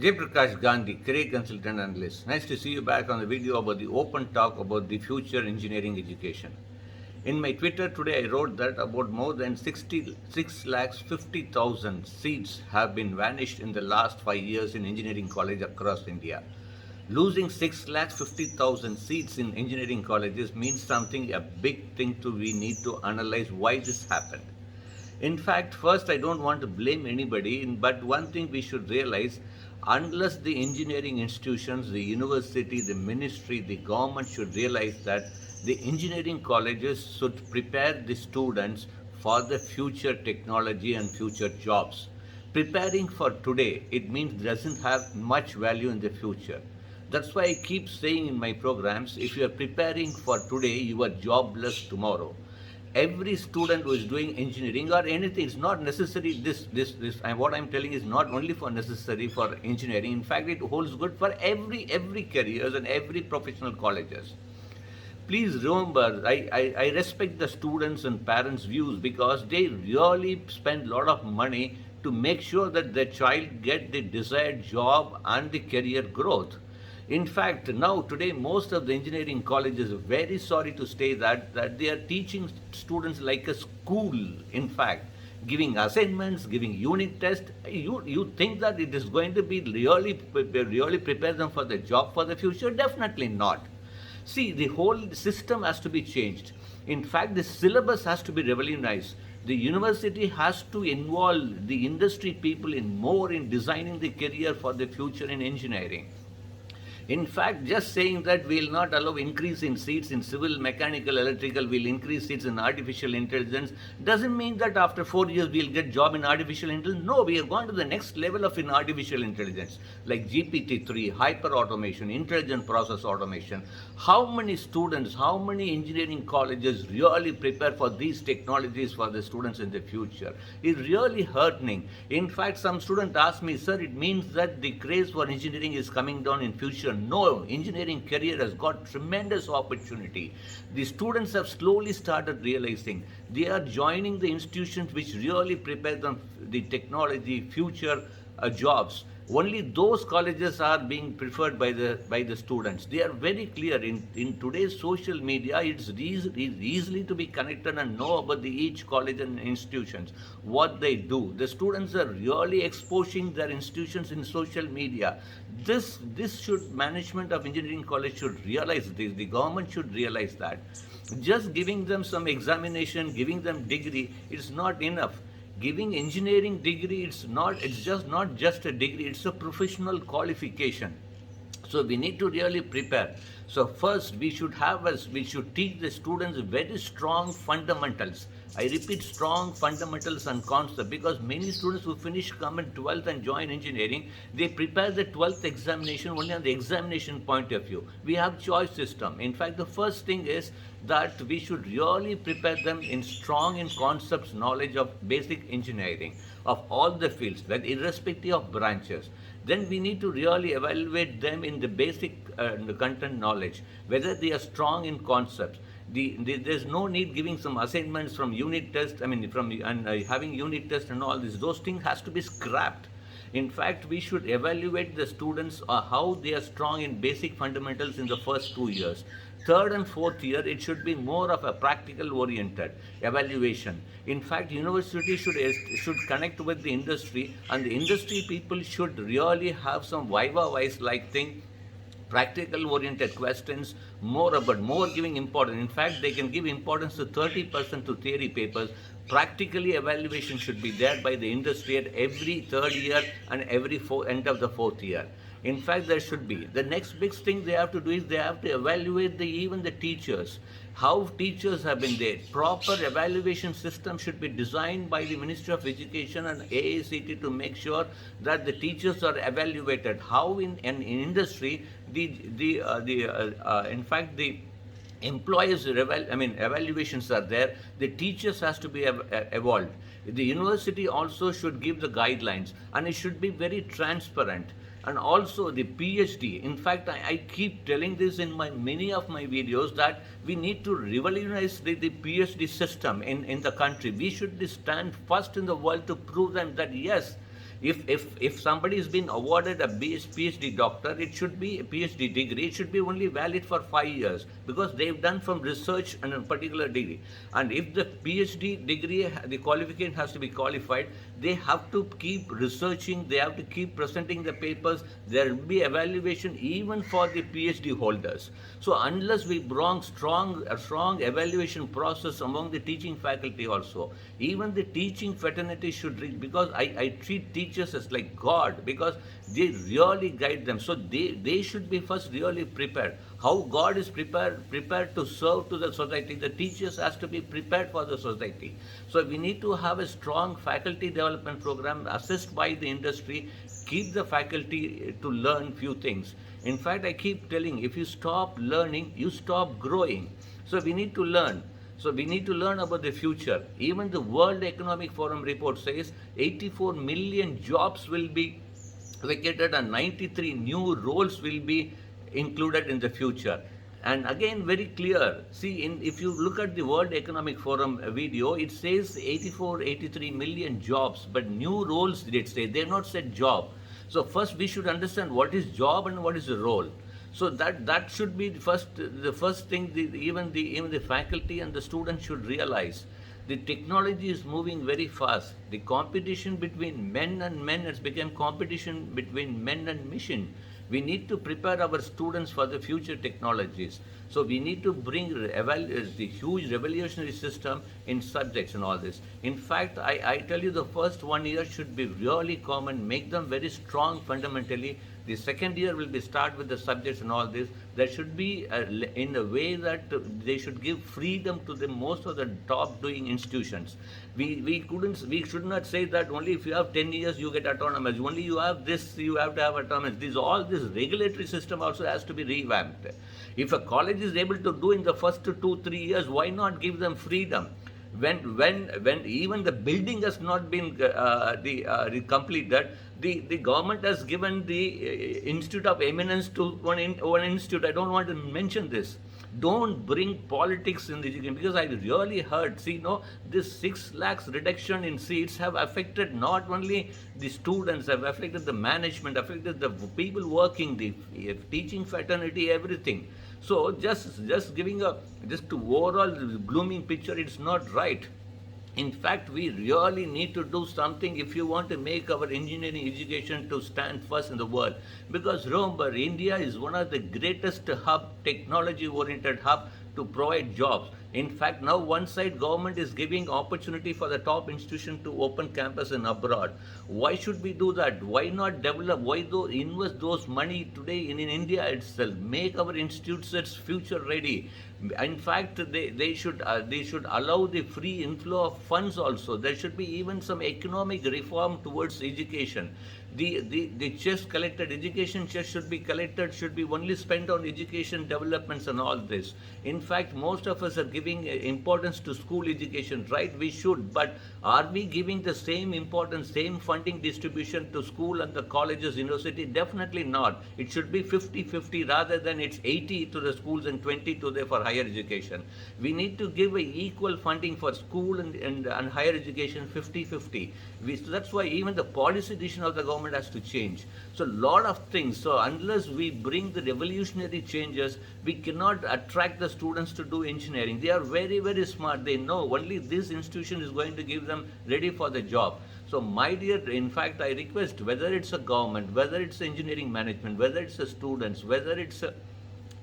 Jay Prakash Gandhi, career consultant analyst. Nice to see you back on the video about the open talk about the future engineering education. In my Twitter today, I wrote that about more than 66 lakhs 50,000 seats have been vanished in the last 5 years in engineering college across India. Losing 6 lakhs 50,000 seats in engineering colleges means something a big thing to we need to analyze why this happened. In fact, first, I don't want to blame anybody, but one thing we should realize unless the engineering institutions, the university, the ministry, the government should realize that the engineering colleges should prepare the students for the future technology and future jobs. Preparing for today, it means doesn't have much value in the future. That's why I keep saying in my programs, if you are preparing for today, you are jobless tomorrow. Every student who is doing engineering or anything, it's not necessary. This and what I'm telling is not only for necessary for engineering. In fact, it holds good for every careers and every professional colleges. Please remember, I respect the students and parents' views because they really spend a lot of money to make sure that their child get the desired job and the career growth. In fact, now today most of the engineering colleges, very sorry to say that they are teaching students like a school. In fact, giving assignments, giving unit tests. You think that it is going to be really prepare them for the job for the future? Definitely not. See, the whole system has to be changed. In fact, the syllabus has to be revolutionized. The university has to involve the industry people in more in designing the career for the future in engineering. In fact, just saying that we will not allow increase in seats in civil, mechanical, electrical, we'll increase seats in artificial intelligence, doesn't mean that after 4 years we'll get job in artificial intelligence. No, we are going to the next level of in artificial intelligence, like GPT-3, hyper automation, intelligent process automation. How many students, how many engineering colleges really prepare for these technologies for the students in the future? It's really heartening. In fact, some student asked me, sir, it means that the craze for engineering is coming down in future. No, engineering career has got tremendous opportunity. The students have slowly started realizing they are joining the institutions which really prepare them the technology future jobs. Only those colleges are being preferred by the students. They are very clear in today's social media. It's easily to be connected and know about the each college and institutions what they do. The students are really exposing their institutions in social media. This should management of engineering college should realize this. The government should realize that. Just giving them some examination, giving them degree, it's not enough. Giving engineering degree, it's just not just a degree, it's a professional qualification. So we need to really prepare. So first we should teach the students very strong fundamentals. I repeat, strong fundamentals and concepts, because many students who finish come in 12th and join engineering, they prepare the 12th examination only on the examination point of view. We have choice system. In fact, the first thing is that we should really prepare them in strong in concepts knowledge of basic engineering of all the fields, but irrespective of branches. Then we need to really evaluate them in the basic content knowledge, whether they are strong in concepts. There's no need giving some assignments from unit test. I mean, having unit test and all this. Those things has to be scrapped. In fact, we should evaluate the students how they are strong in basic fundamentals in the first 2 years. Third and fourth year, it should be more of a practical oriented evaluation. In fact, university should connect with the industry, and the industry people should really have some Viva Voice like thing, practical oriented questions, more giving importance. In fact, they can give importance to 30% to theory papers. Practically evaluation should be there by the industry at every third year and every end of the fourth year. In fact, there should be. The next big thing they have to do is they have to evaluate even the teachers. How teachers have been there. Proper evaluation system should be designed by the Ministry of Education and AICT to make sure that the teachers are evaluated. How in industry, in fact, the employers evaluations are there. The teachers has to be evolved. The university also should give the guidelines, and it should be very transparent. And also the PhD. In fact, I keep telling this in many of my videos that we need to revolutionize the PhD system in the country. We should stand first in the world to prove them that yes, If somebody has been awarded a PhD doctor, it should be a PhD degree. It should be only valid for 5 years because they've done from research and a particular degree. And if the PhD degree, the qualification has to be qualified, they have to keep researching. They have to keep presenting the papers. There will be evaluation even for the PhD holders. So unless we bring a strong evaluation process among the teaching faculty also, even the teaching fraternity should read, because I treat teachers as like God, because they really guide them. So they should be first really prepared. How God is prepared to serve to the society, the teachers has to be prepared for the society. So we need to have a strong faculty development program assessed by the industry, keep the faculty to learn few things. In fact, I keep telling, if you stop learning, you stop growing. So we need to learn. So we need to learn about the future. Even the World Economic Forum report says 84 million jobs will be vacated and 93 new roles will be included in the future. And again, very clear. See, if you look at the World Economic Forum video, it says 83 million jobs, but new roles, it say. They have not said job. So first we should understand what is job and what is the role. So that should be the first thing. Even the faculty and the students should realize. The technology is moving very fast. The competition between men and men has become competition between men and machine. We need to prepare our students for the future technologies. So we need to bring the huge revolutionary system in subjects and all this. In fact, I tell you, the first 1 year should be really common, make them very strong fundamentally. The second year will be start with the subjects and all this. There should be in a way that they should give freedom to the most of the top doing institutions. We should not say that only if you have 10 years you get autonomous. Only you have this, you have to have autonomous. This regulatory system also has to be revamped. If a college is able to do in the first 2-3 years, why not give them freedom? When even the building has not been completed, the government has given the Institute of Eminence to one institute. I don't want to mention this. Don't bring politics in the education, because I really heard, this 6 lakhs reduction in seats have affected not only the students, have affected the management, affected the people working, the teaching fraternity, everything. So just giving just overall glooming picture, it's not right. In fact, we really need to do something if you want to make our engineering education to stand first in the world. Because remember, India is one of the greatest technology-oriented hub to provide jobs. In fact, now one side government is giving opportunity for the top institution to open campus and abroad. Why should we do that? Why not develop? Why invest those money today in India itself? Make our institutes future ready. In fact, they should allow the free inflow of funds also. There should be even some economic reform towards education. The chest collected, education chest should be only spent on education developments and all this. In fact, most of us are giving importance to school education, right? We should, but are we giving the same importance, same funding distribution to school and the colleges, university? Definitely not. It should be 50-50 rather than it's 80 to the schools and 20 to the for higher education. We need to give equal funding for school and higher education, 50-50. So that's why even the policy decision of the government has to change. So a lot of things. So unless we bring the revolutionary changes, we cannot attract the students to do engineering. They are very, very smart. They know only this institution is going to give them ready for the job. So my dear, in fact, I request, whether it's a government, whether it's engineering management, whether it's a students, whether it's a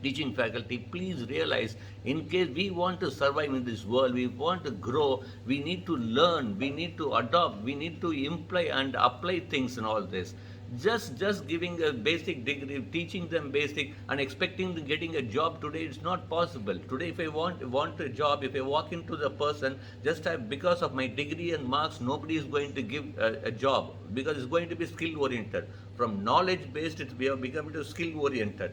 teaching faculty, please realize, in case we want to survive in this world, we want to grow, we need to learn, we need to adopt, we need to imply and apply things and all this. Just giving a basic degree, teaching them basic and expecting to getting a job today, it's not possible. Today, if I want a job, if I walk into the person, because of my degree and marks, nobody is going to give a job, because it's going to be skill oriented. From knowledge based, we have become to skill oriented.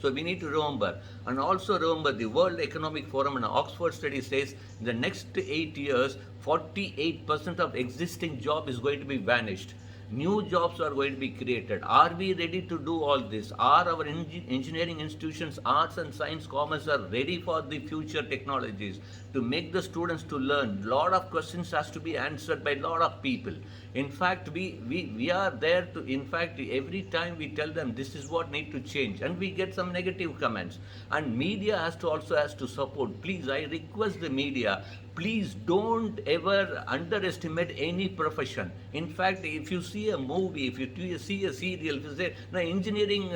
So we need to remember, and also remember, the World Economic Forum and Oxford study says in the next 8 years, 48% of existing job is going to be vanished. New jobs are going to be created. Are we ready to do all this? Are our engineering institutions, arts and science, commerce are ready for the future technologies to make the students to learn? Lot of questions has to be answered by lot of people. In fact, we are there to, in fact, every time we tell them this is what need to change, and we get some negative comments. And media has to support. Please, I request the media, please don't ever underestimate any profession. In fact, if you see a movie, if you see a serial, if you say, no, engineering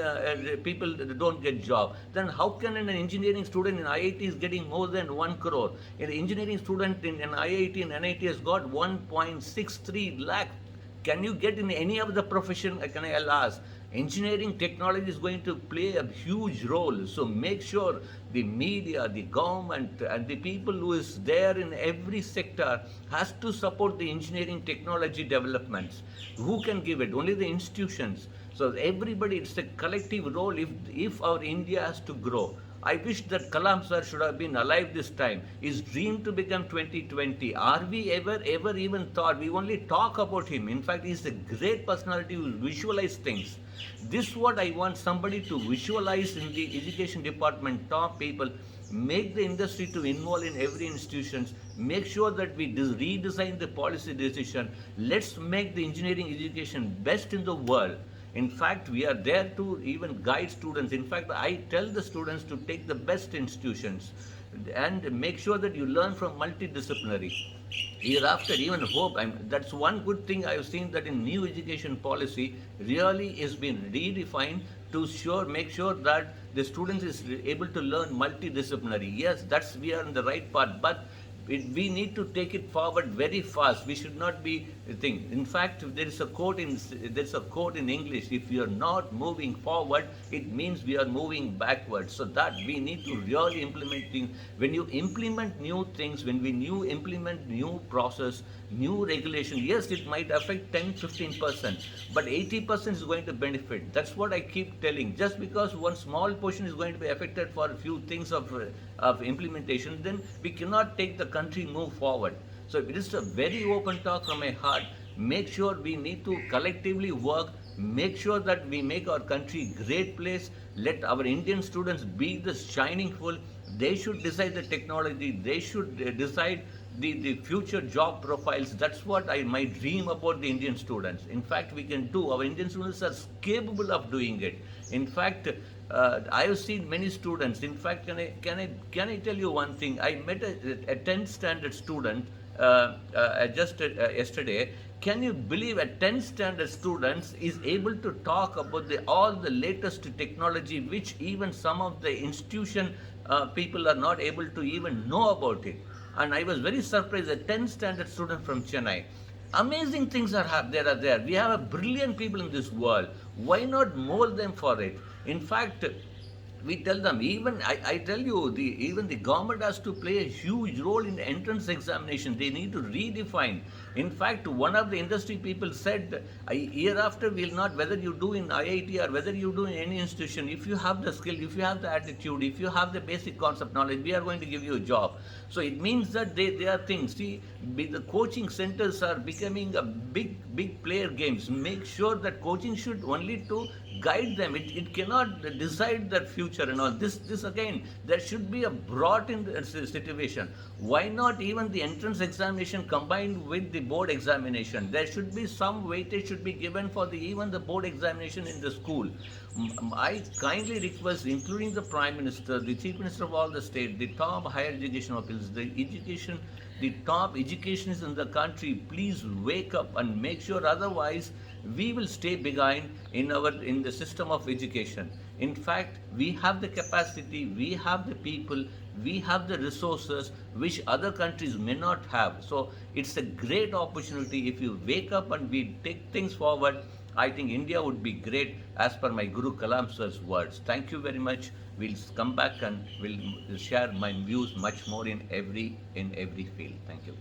people don't get job, then how can an engineering student in IIT is getting more than 1 crore? An engineering student in an IIT and NIT has got 1.63 lakh. Can you get in any of the profession? Can I ask? Engineering technology is going to play a huge role. So make sure the media, the government, and the people who is there in every sector has to support the engineering technology developments. Who can give it? Only the institutions. So everybody, it's a collective role if our India has to grow. I wish that Kalam sir should have been alive this time. His dream to become 2020. Are we ever even thought? We only talk about him. In fact, he's a great personality who visualize things. This is what I want somebody to visualize in the education department, top people. Make the industry to involve in every institutions. Make sure that we redesign the policy decision. Let's make the engineering education best in the world. In fact, we are there to even guide students. In fact, I tell the students to take the best institutions and make sure that you learn from multidisciplinary. Hereafter, even hope, that's one good thing I have seen, that in new education policy really is been redefined to make sure that the students is able to learn multidisciplinary. Yes, we are on the right path, but we need to take it forward very fast. We should not be thinking. In fact, there's a quote in English: if you are not moving forward, it means we are moving backwards. So that we need to really implementing. When you implement new things, when we implement new process, new regulation, yes, it might affect 10-15%, but 80% is going to benefit. That's what I keep telling. Just because one small portion is going to be affected for a few things of implementation, then we cannot take the country move forward. So it is a very open talk from my heart. Make sure we need to collectively work. Make sure that we make our country great place. Let our Indian students be the shining full. They should decide the technology. They should decide the future job profiles. That's what my dream about the Indian students. In fact, we can do. Our Indian students are capable of doing it. In fact, I have seen many students. In fact, can I tell you one thing? I met a 10th standard student just yesterday. Can you believe a 10th standard student is able to talk about all the latest technology, which even some of the institution people are not able to even know about it? And I was very surprised. A 10th standard student from Chennai. Amazing things are there. We have a brilliant people in this world. Why not mold them for it? In fact, we tell them, even I tell you, even the government has to play a huge role in the entrance examination. They need to redefine. In fact, one of the industry people said, hereafter will not, whether you do in IIT or whether you do in any institution, if you have the skill, if you have the attitude, if you have the basic concept knowledge, we are going to give you a job. So it means that they are things. See, the coaching centers are becoming a big player games. Make sure that coaching should only to guide them. It cannot decide their future and all. This again, there should be a brought-in situation. Why not even the entrance examination combined with the board examination? There should be some weightage should be given for even the board examination in the school. I kindly request, including the Prime Minister, the Chief Minister of all the state, the top higher education officials, the top educationists in the country, please wake up and make sure, otherwise we will stay behind in the system of education. In fact, we have the capacity, we have the people, we have the resources which other countries may not have. So it's a great opportunity. If you wake up and we take things forward, I think India would be great, as per my Guru Kalam sir's words. Thank you very much. We'll come back and we'll share my views much more in every field. Thank you.